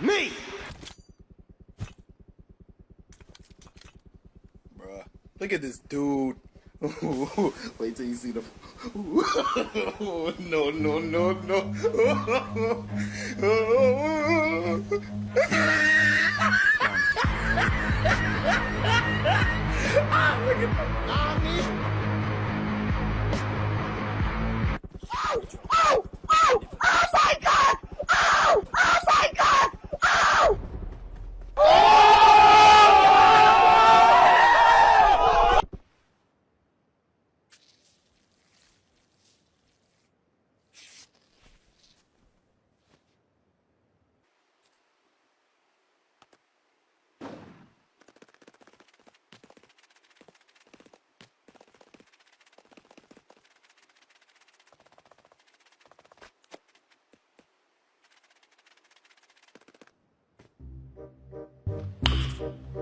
Me! Bruh, look at this dude. Wait till you see the. No, no, no, no. Look at that.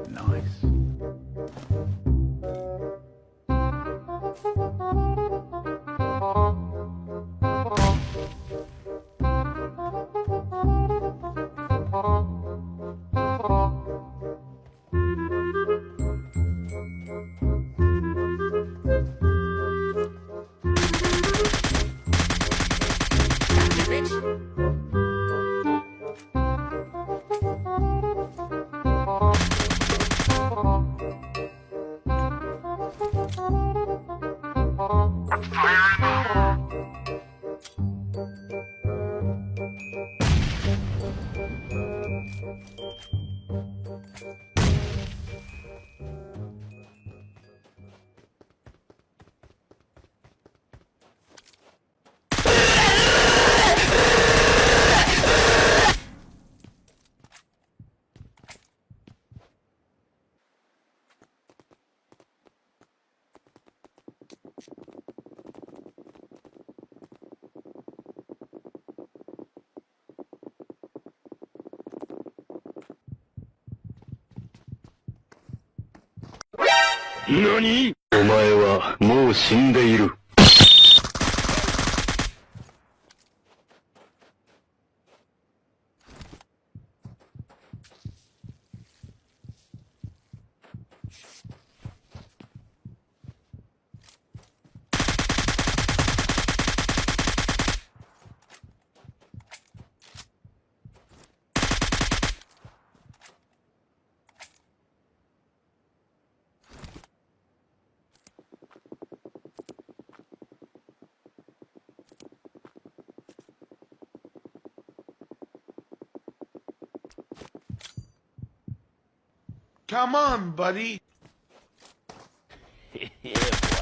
Nah, man. Nice. NANI?お前はもう死んでいる。Come on, buddy. Yeah.